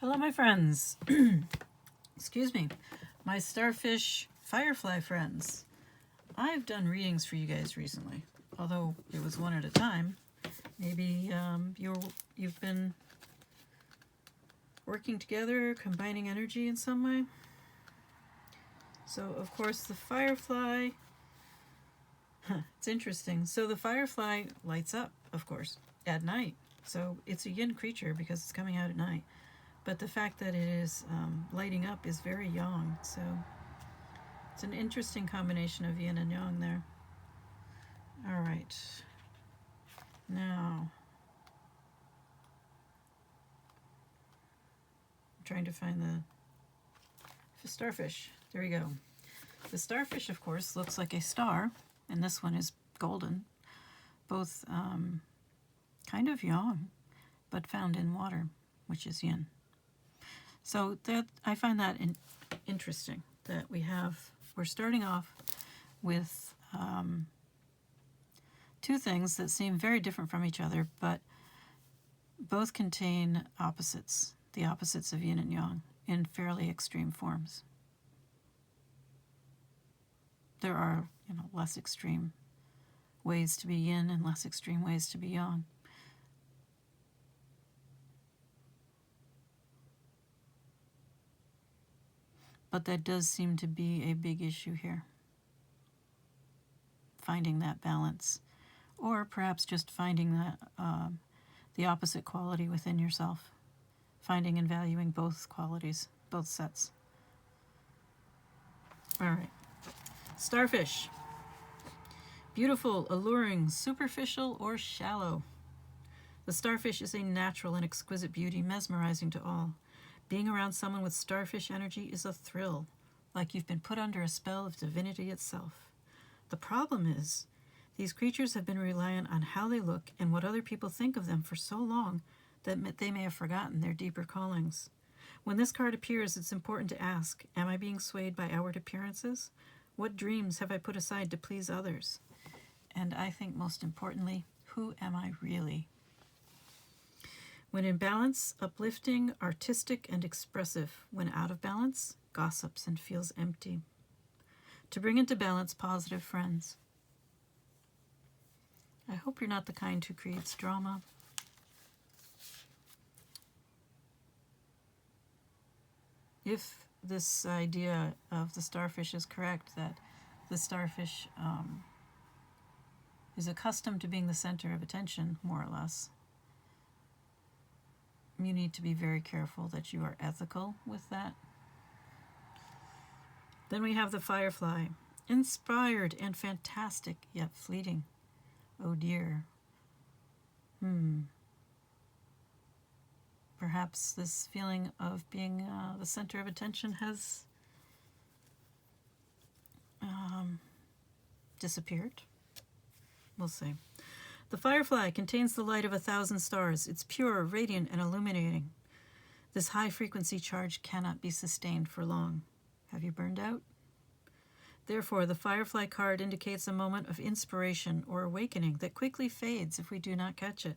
Hello, my friends. Excuse me. My starfish firefly friends. I've done readings for you guys recently, although it was one at a time. Maybe you've been working together, combining energy in some way. So, of course, the firefly, it's interesting. So the firefly lights up, of course, at night. So it's a yin creature because it's coming out at night. But the fact that it is lighting up is very yang. So it's an interesting combination of yin and yang there. All right. Now, I'm trying to find the starfish. There we go. The starfish, of course, looks like a star, and this one is golden. Both kind of yang, but found in water, which is yin. So that I find that interesting that we're starting off with two things that seem very different from each other, but both contain opposites, the opposites of yin and yang, in fairly extreme forms. There are, less extreme ways to be yin and less extreme ways to be yang. But that does seem to be a big issue here. Finding that balance, or perhaps just finding that the opposite quality within yourself. Finding and valuing both qualities, both sets. All right. Starfish. Beautiful, alluring, superficial, or shallow. The starfish is a natural and exquisite beauty, mesmerizing to all. Being around someone with starfish energy is a thrill, like you've been put under a spell of divinity itself. The problem is, these creatures have been reliant on how they look and what other people think of them for so long that they may have forgotten their deeper callings. When this card appears, it's important to ask, am I being swayed by outward appearances? What dreams have I put aside to please others? And I think most importantly, who am I really? When in balance, uplifting, artistic, and expressive. When out of balance, gossips and feels empty. To bring into balance, positive friends. I hope you're not the kind who creates drama. If this idea of the starfish is correct, that the starfish is accustomed to being the center of attention, more or less, you need to be very careful that you are ethical with that. Then we have the firefly. Inspired and fantastic, yet fleeting. Oh dear. Perhaps this feeling of being the center of attention has disappeared. We'll see. The firefly contains the light of 1,000 stars. It's pure, radiant, and illuminating. This high-frequency charge cannot be sustained for long. Have you burned out? Therefore, the firefly card indicates a moment of inspiration or awakening that quickly fades if we do not catch it.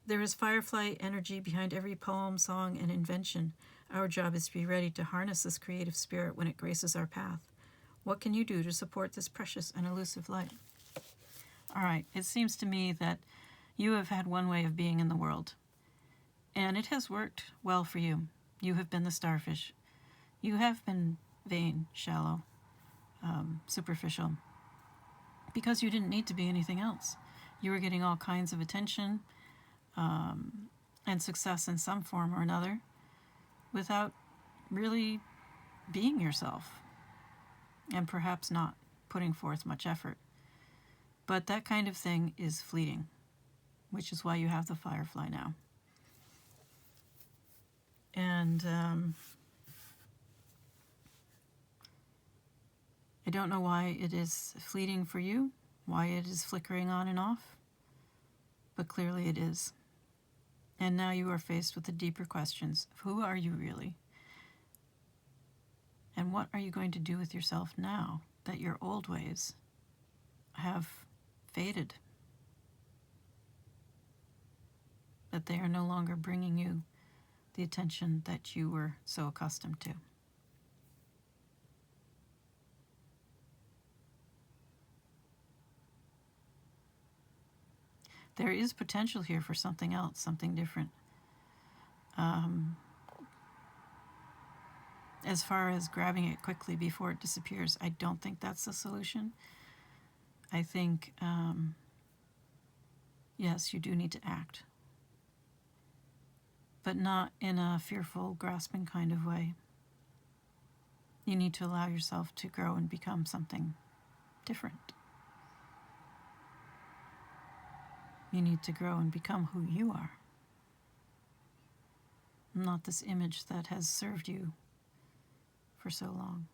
There is firefly energy behind every poem, song, and invention. Our job is to be ready to harness this creative spirit when it graces our path. What can you do to support this precious and elusive light? All right, it seems to me that you have had one way of being in the world, and it has worked well for you. You have been the starfish. You have been vain, shallow, superficial, because you didn't need to be anything else. You were getting all kinds of attention and success in some form or another without really being yourself, and perhaps not putting forth much effort. But that kind of thing is fleeting, which is why you have the firefly now. And I don't know why it is fleeting for you, why it is flickering on and off, but clearly it is. And now you are faced with the deeper questions of who are you really? And what are you going to do with yourself now that your old ways have faded? That they are no longer bringing you the attention that you were so accustomed to. There is potential here for something else, something different. As far as grabbing it quickly before it disappears, I don't think that's the solution. I think, yes, you do need to act, but not in a fearful, grasping kind of way. You need to allow yourself to grow and become something different. You need to grow and become who you are, not this image that has served you for so long.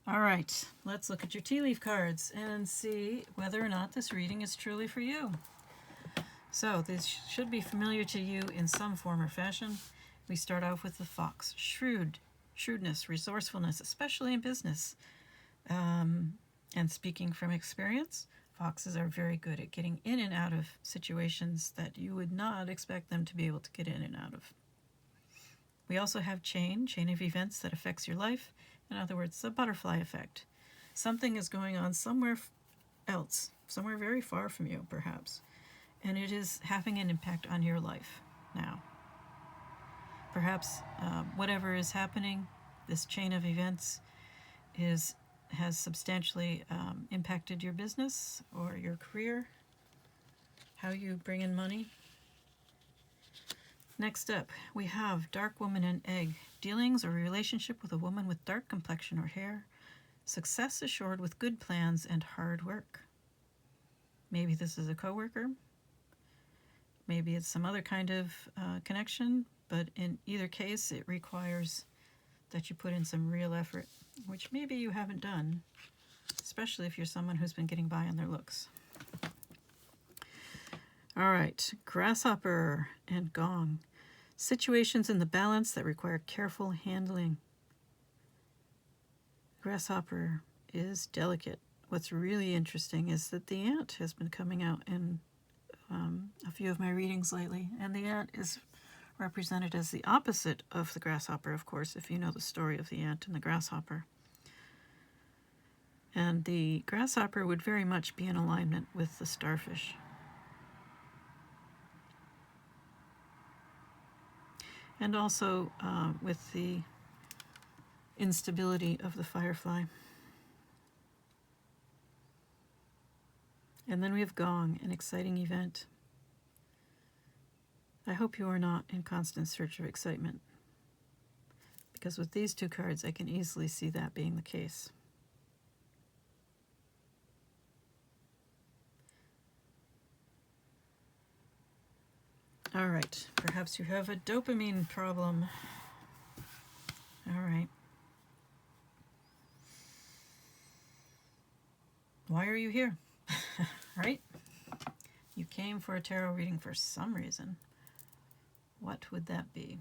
All right, let's look at your tea leaf cards and see whether or not this reading is truly for you. So this should be familiar to you in some form or fashion. We start off with the fox. Shrewdness, resourcefulness, especially in business. And speaking from experience, foxes are very good at getting in and out of situations that you would not expect them to be able to get in and out of. We also have chain of events that affects your life. In other words, the butterfly effect. Something is going on somewhere else, somewhere very far from you, perhaps, and it is having an impact on your life now. Perhaps whatever is happening, this chain of events, has substantially impacted your business or your career, how you bring in money. Next up, we have Dark Woman and Egg. Dealings or relationship with a woman with dark complexion or hair. Success assured with good plans and hard work. Maybe this is a coworker. Maybe it's some other kind of connection, but in either case, it requires that you put in some real effort, which maybe you haven't done, especially if you're someone who's been getting by on their looks. All right, Grasshopper and Gong. Situations in the balance that require careful handling. Grasshopper is delicate. What's really interesting is that the ant has been coming out in a few of my readings lately, and the ant is represented as the opposite of the grasshopper, of course, if you know the story of the ant and the grasshopper. And the grasshopper would very much be in alignment with the starfish. And also with the instability of the firefly. And then we have Gong, an exciting event. I hope you are not in constant search of excitement, because with these two cards, I can easily see that being the case. All right, perhaps you have a dopamine problem. All right. Why are you here? Right? You came for a tarot reading for some reason. What would that be?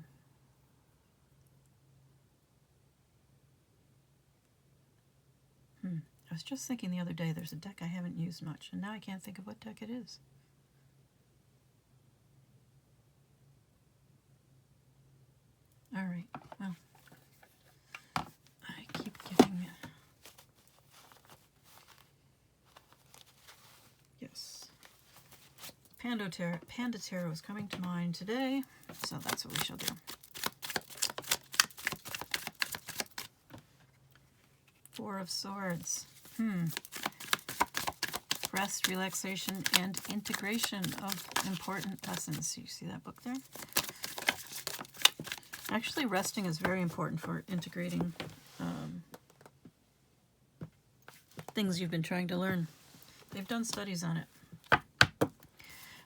I was just thinking the other day, there's a deck I haven't used much, and now I can't think of what deck it is. All right, well, I keep getting... Yes. Panda Tarot is coming to mind today, so that's what we shall do. Four of Swords. Rest, relaxation, and integration of important lessons. You see that book there? Actually, resting is very important for integrating things you've been trying to learn. They've done studies on it.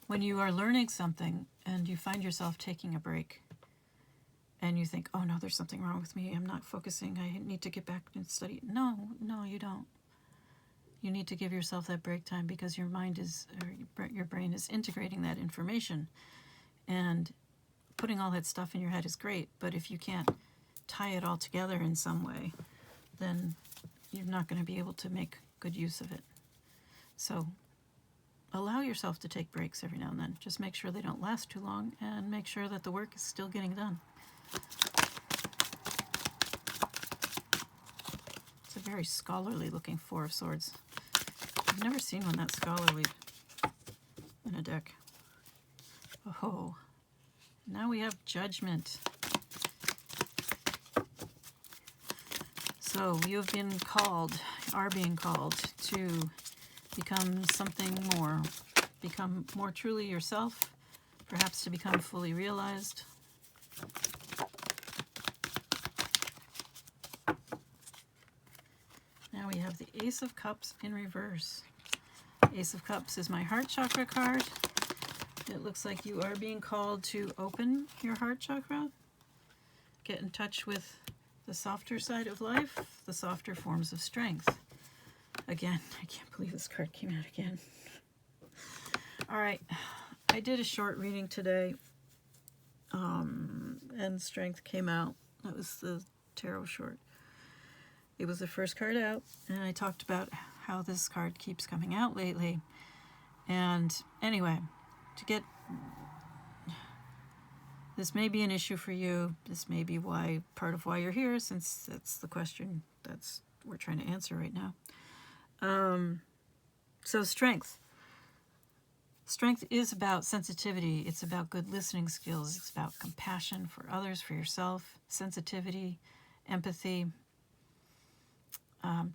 When you are learning something and you find yourself taking a break and you think, oh no, there's something wrong with me, I'm not focusing, I need to get back and study. No, you don't. You need to give yourself that break time because your mind is, or your brain is integrating that information. And putting all that stuff in your head is great, but if you can't tie it all together in some way, then you're not going to be able to make good use of it. So allow yourself to take breaks every now and then. Just make sure they don't last too long and make sure that the work is still getting done. It's a very scholarly looking Four of Swords. I've never seen one that scholarly in a deck. Oh, now we have Judgment. So you have been called, are being called to become something more. Become more truly yourself, perhaps to become fully realized. Now we have the Ace of Cups in reverse. Ace of Cups is my heart chakra card. It looks like you are being called to open your heart chakra, get in touch with the softer side of life, the softer forms of strength. Again, I can't believe this card came out again. All right, I did a short reading today, and Strength came out. That was the tarot short. It was the first card out, and I talked about how this card keeps coming out lately. And anyway, this may be an issue for you. This may be part of why you're here, since that's the question we're trying to answer right now. So Strength. Strength is about sensitivity. It's about good listening skills. It's about compassion for others, for yourself, sensitivity, empathy.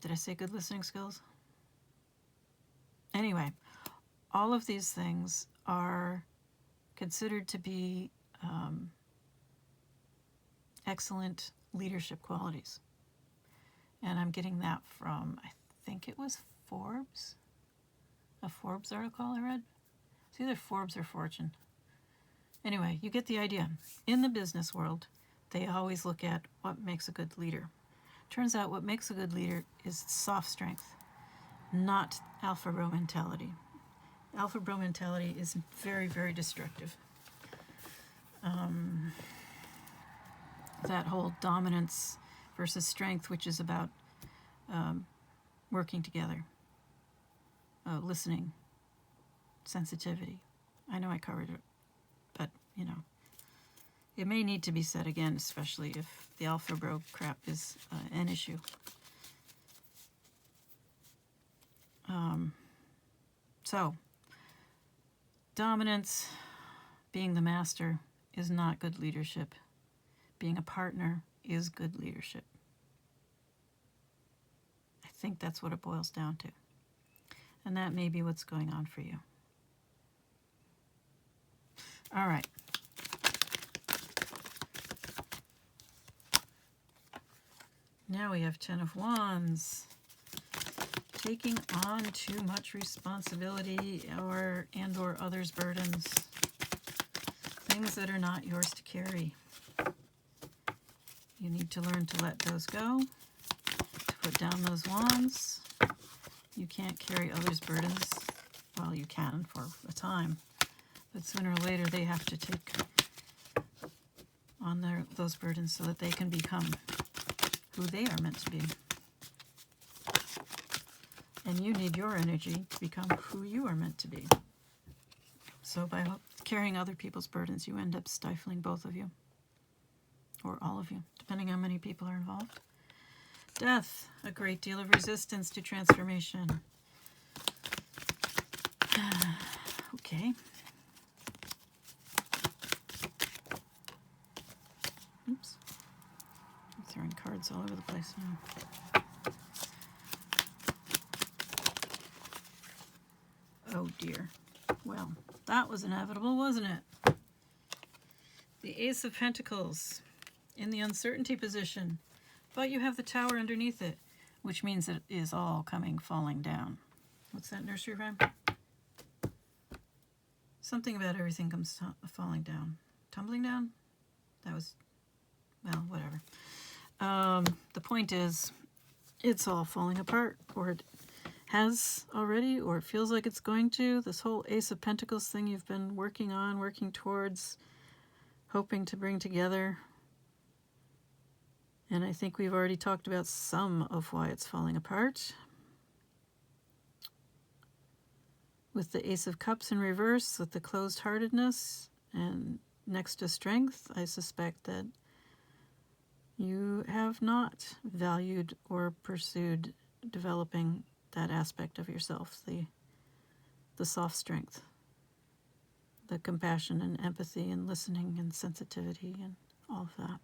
Did I say good listening skills? Anyway, all of these things are considered to be excellent leadership qualities. And I'm getting that from, I think it was Forbes, a Forbes article I read. It's either Forbes or Fortune. Anyway, you get the idea. In the business world, they always look at what makes a good leader. Turns out what makes a good leader is soft strength, not alpha bro mentality. Alpha bro mentality is very, very destructive. That whole dominance versus strength, which is about working together, listening, sensitivity. I know I covered it, but, it may need to be said again, especially if the alpha bro crap is an issue. So, dominance, being the master, is not good leadership. Being a partner is good leadership. I think that's what it boils down to. And that may be what's going on for you. All right. Now we have Ten of Wands. Taking on too much responsibility or others' burdens. Things that are not yours to carry. You need to learn to let those go, to put down those wands. You can't carry others' burdens. Well, you can for a time, but sooner or later they have to take on those burdens so that they can become who they are meant to be. And you need your energy to become who you are meant to be. So by carrying other people's burdens, you end up stifling both of you. Or all of you, depending on how many people are involved. Death, a great deal of resistance to transformation. Okay. Oops. I'm throwing cards all over the place now. Oh dear. Well, that was inevitable, wasn't it? The Ace of Pentacles in the uncertainty position, but you have the Tower underneath it, which means it is all falling down. What's that nursery rhyme? Something about everything comes falling down. Tumbling down? That was, well, whatever. The point is, it's all falling apart, or it has already, or it feels like it's going to. This whole Ace of Pentacles thing you've been working on, working towards, hoping to bring together. And I think we've already talked about some of why it's falling apart. With the Ace of Cups in reverse, with the closed-heartedness and next to strength, I suspect that you have not valued or pursued developing that aspect of yourself, the soft strength, the compassion and empathy and listening and sensitivity and all of that.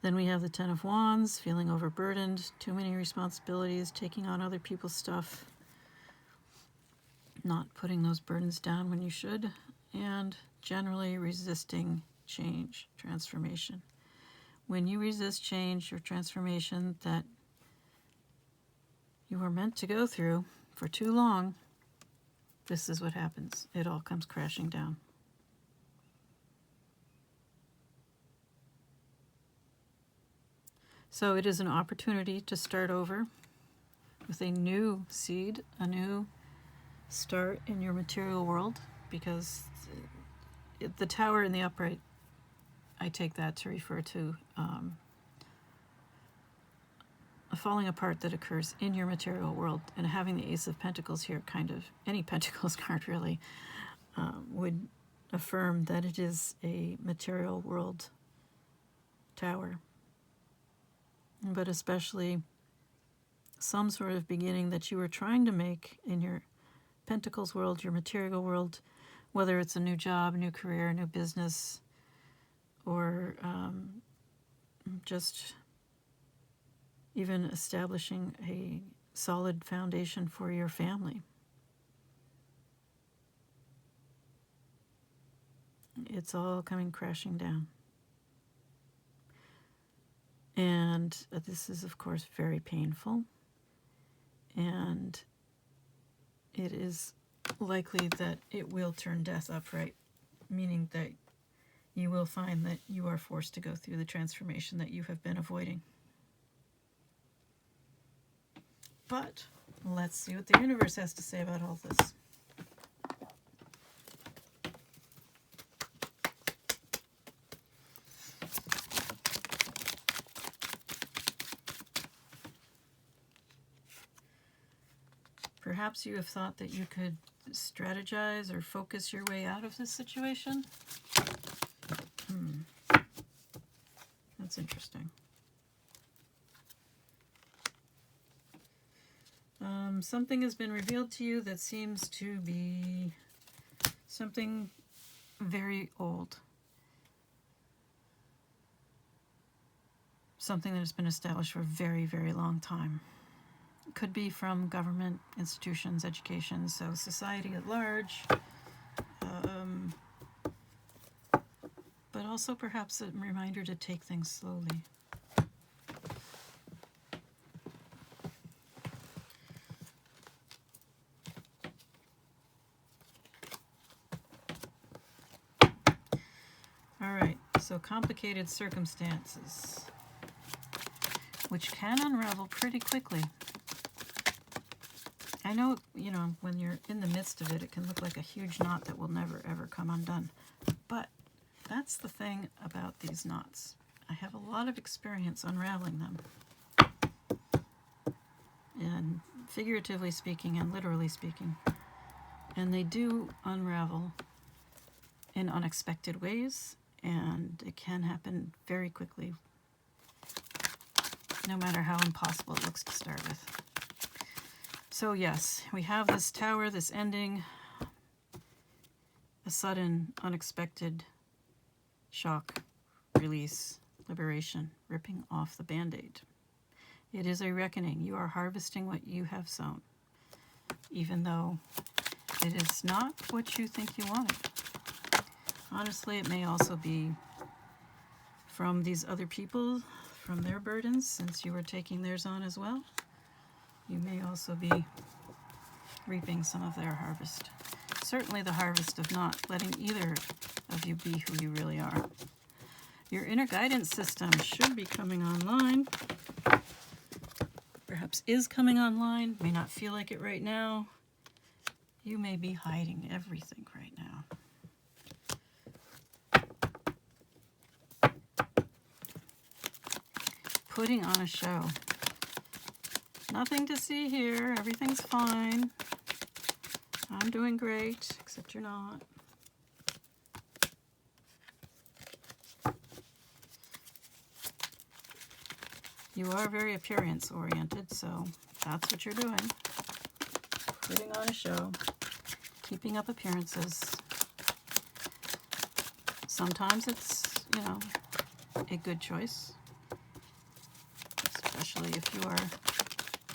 Then we have the Ten of Wands, feeling overburdened, too many responsibilities, taking on other people's stuff, not putting those burdens down when you should, and generally resisting change, transformation. When you resist change or transformation that you were meant to go through for too long, this is what happens. It all comes crashing down. So it is an opportunity to start over with a new seed, a new start in your material world, because the tower in the upright, I take that to refer to a falling apart that occurs in your material world. And having the Ace of Pentacles here, kind of, any Pentacles card really, would affirm that it is a material world tower. But especially some sort of beginning that you were trying to make in your Pentacles world, your material world, whether it's a new job, new career, new business, or just even establishing a solid foundation for your family. It's all coming crashing down. And this is, of course, very painful. And it is likely that it will turn death upright, meaning that you will find that you are forced to go through the transformation that you have been avoiding. But let's see what the universe has to say about all this. Perhaps you have thought that you could strategize or focus your way out of this situation. That's interesting. Something has been revealed to you that seems to be something very old. Something that has been established for a very, very long time. It could be from government, institutions, education, so society at large. But also perhaps a reminder to take things slowly. So complicated circumstances, which can unravel pretty quickly. I know, when you're in the midst of it, it can look like a huge knot that will never, ever come undone. But that's the thing about these knots. I have a lot of experience unraveling them. And figuratively speaking and literally speaking. And they do unravel in unexpected ways. And it can happen very quickly, no matter how impossible it looks to start with. So yes, we have this tower, this ending, a sudden, unexpected shock, release, liberation, ripping off the Band-Aid. It is a reckoning. You are harvesting what you have sown, even though it is not what you think you wanted. Honestly, it may also be from these other people, from their burdens, since you were taking theirs on as well. You may also be reaping some of their harvest. Certainly the harvest of not letting either of you be who you really are. Your inner guidance system should be coming online. Perhaps is coming online, may not feel like it right now. You may be hiding everything right now. Putting on a show. Nothing to see here. Everything's fine. I'm doing great, except you're not. You are very appearance-oriented, so that's what you're doing. Putting on a show, keeping up appearances. Sometimes it's, you know, a good choice, especially if you are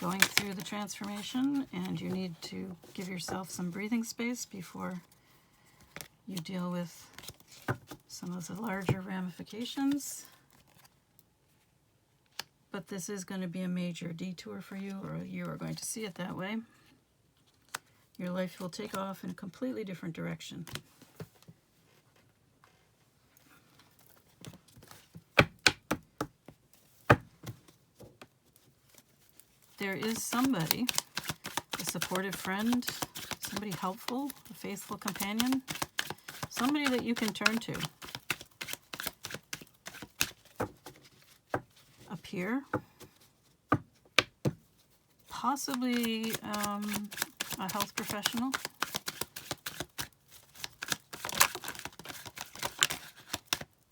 going through the transformation and you need to give yourself some breathing space before you deal with some of the larger ramifications. But this is going to be a major detour for you, or you are going to see it that way. Your life will take off in a completely different direction. There is somebody, a supportive friend, somebody helpful, a faithful companion, somebody that you can turn to. A peer, possibly a health professional,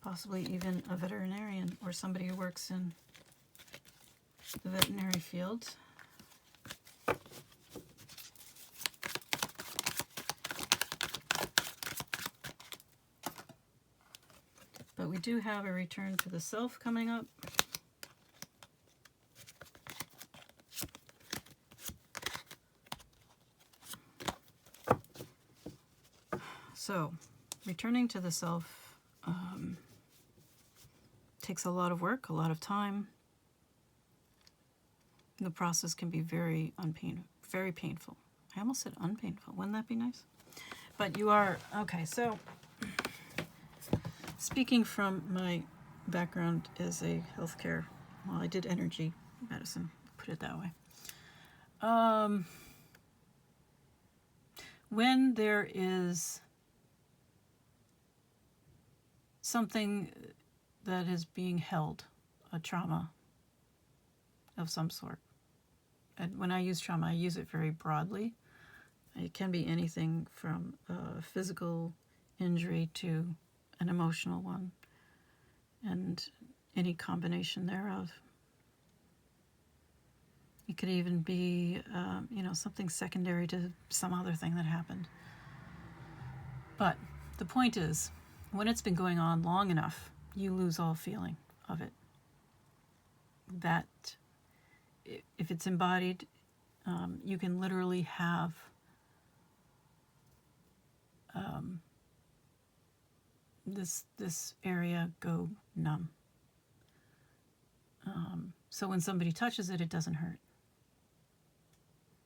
possibly even a veterinarian or somebody who works in the veterinary field. But we do have a return to the self coming up. So, returning to the self takes a lot of work, a lot of time. The process can be very painful. I almost said unpainful. Wouldn't that be nice? But you are, okay, so speaking from my background as a healthcare, well, I did energy medicine, put it that way. When there is something that is being held, a trauma of some sort. And when I use trauma, I use it very broadly. It can be anything from a physical injury to an emotional one, and any combination thereof. It could even be, something secondary to some other thing that happened. But the point is, when it's been going on long enough, you lose all feeling of it. That, if it's embodied, you can literally have this area go numb. So when somebody touches it, it doesn't hurt.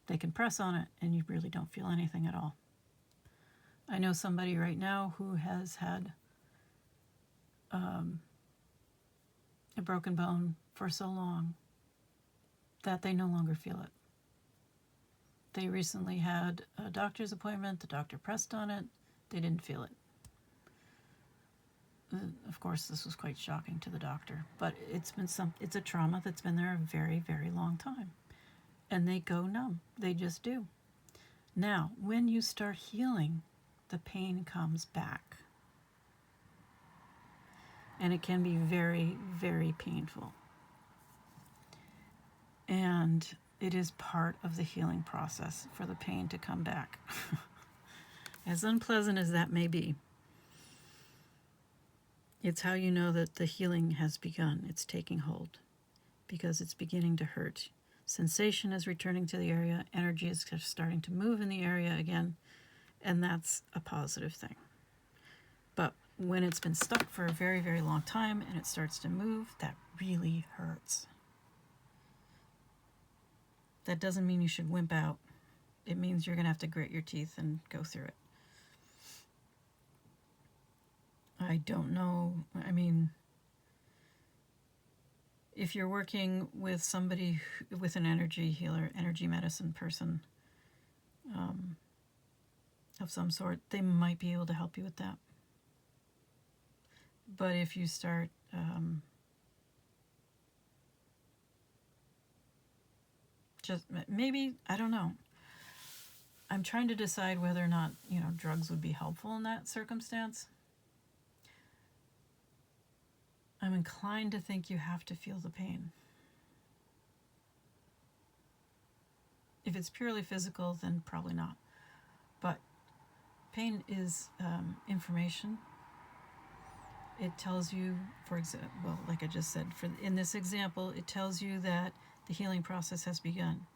They can press on it and you really don't feel anything at all. I know somebody right now who has had a broken bone for so long that they no longer feel it. They recently had a doctor's appointment. The doctor pressed on it. They didn't feel it. Of course, this was quite shocking to the doctor, but it's a trauma that's been there a very, very long time. And they go numb. They just do. Now, when you start healing, the pain comes back. And it can be very, very painful. And it is part of the healing process for the pain to come back. As unpleasant as that may be, it's how you know that the healing has begun. It's taking hold because it's beginning to hurt. Sensation is returning to the area. Energy is starting to move in the area again. And that's a positive thing. But when it's been stuck for a very, very long time and it starts to move, that really hurts. That doesn't mean you should wimp out. It means you're going to have to grit your teeth and go through it. I don't know. I mean, if you're working with somebody, with an energy healer, energy medicine person of some sort, they might be able to help you with that. But if you start just maybe, I don't know. I'm trying to decide whether or not, drugs would be helpful in that circumstance. I'm inclined to think you have to feel the pain. If it's purely physical, then probably not. But pain is information. It tells you, for example, well, like I just said, in this example, it tells you that the healing process has begun.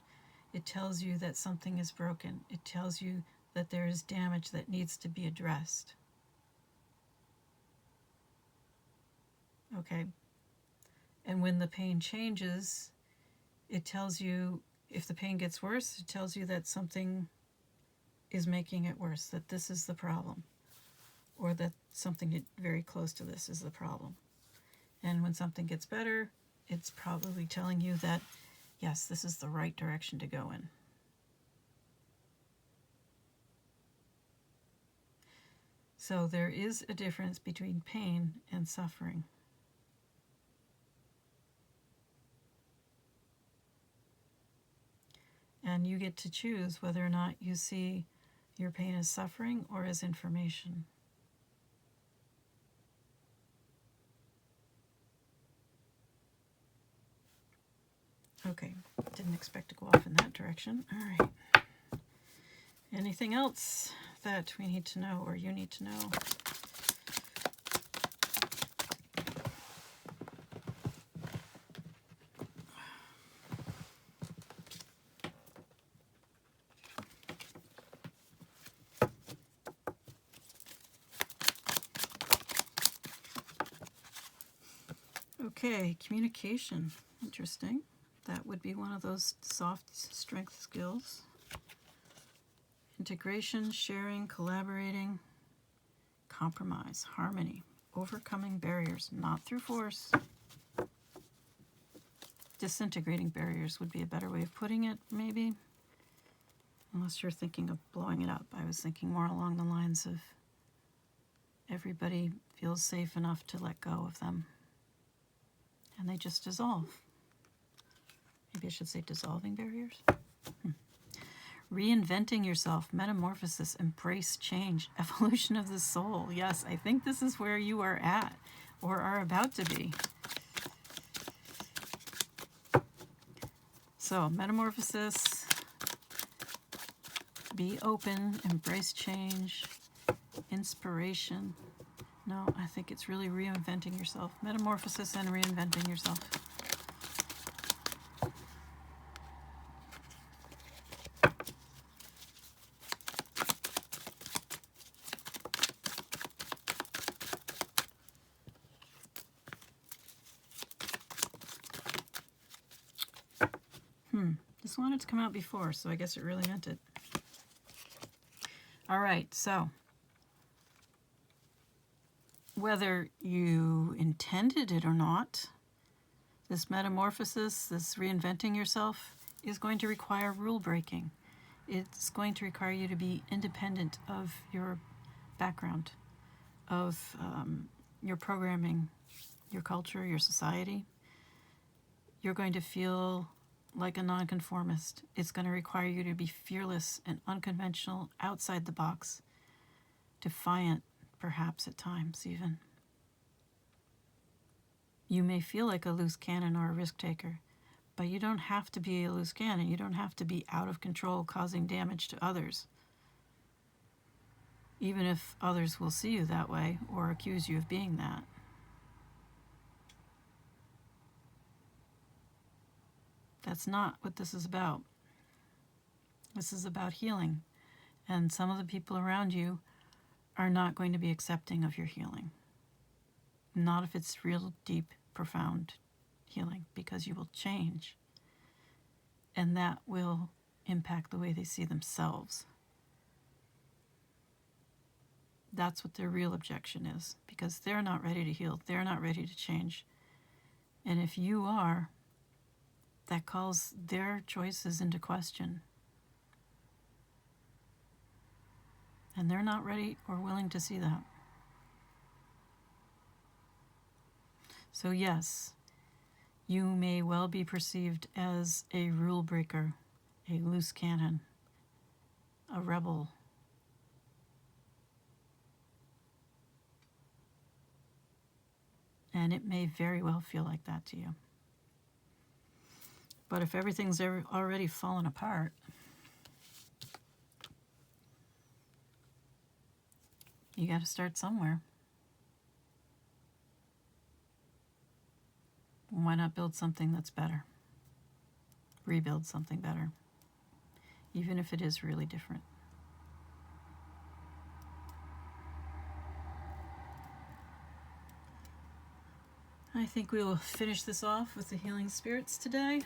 It tells you that something is broken. It tells you that there is damage that needs to be addressed. Okay? And when the pain changes, it tells you, if the pain gets worse, it tells you that something is making it worse, that this is the problem, or that something very close to this is the problem. And when something gets better, it's probably telling you that, yes, this is the right direction to go in. So there is a difference between pain and suffering. And you get to choose whether or not you see your pain as suffering or as information. Okay, didn't expect to go off in that direction. All right. Anything else that we need to know or you need to know? Okay, communication. Interesting. That would be one of those soft strength skills. Integration, sharing, collaborating, compromise, harmony, overcoming barriers, not through force. Disintegrating barriers would be a better way of putting it, maybe. Unless you're thinking of blowing it up. I was thinking more along the lines of everybody feels safe enough to let go of them. And they just dissolve. Maybe I should say dissolving barriers. Reinventing yourself, metamorphosis, embrace change, evolution of the soul. Yes, I think this is where you are at or are about to be. So, metamorphosis, be open, embrace change, inspiration. No, I think it's really reinventing yourself. Metamorphosis and reinventing yourself. This wanted to come out before, so I guess it really meant it. All right, so whether you intended it or not, this metamorphosis, this reinventing yourself, is going to require rule breaking. It's going to require you to be independent of your background, of your programming, your culture, your society. You're going to feel like a nonconformist. It's going to require you to be fearless and unconventional, outside the box, defiant, perhaps at times even. You may feel like a loose cannon or a risk taker, but you don't have to be a loose cannon. You don't have to be out of control, causing damage to others. Even if others will see you that way or accuse you of being that. That's not what this is about. This is about healing. And some of the people around you are not going to be accepting of your healing. Not if it's real, deep, profound healing, because you will change. And that will impact the way they see themselves. That's what their real objection is, because they're not ready to heal. They're not ready to change. And if you are, that calls their choices into question. And they're not ready or willing to see that. So yes, you may well be perceived as a rule breaker, a loose cannon, a rebel. And it may very well feel like that to you. But if everything's already fallen apart, you got to start somewhere. Why not build something that's better? Rebuild something better, even if it is really different. I think we will finish this off with the healing spirits today.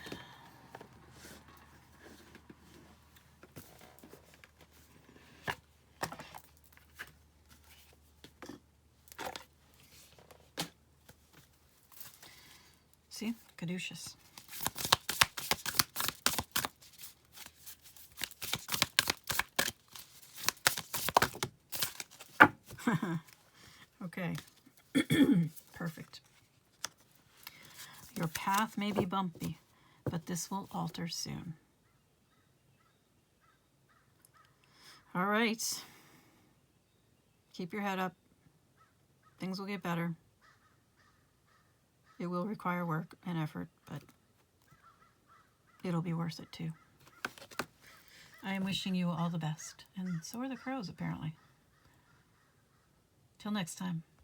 See, caduceus. Okay, perfect. Your path may be bumpy, but this will alter soon. All right. Keep your head up. Things will get better. It will require work and effort, but it'll be worth it too. I am wishing you all the best, and so are the crows, apparently. Till next time.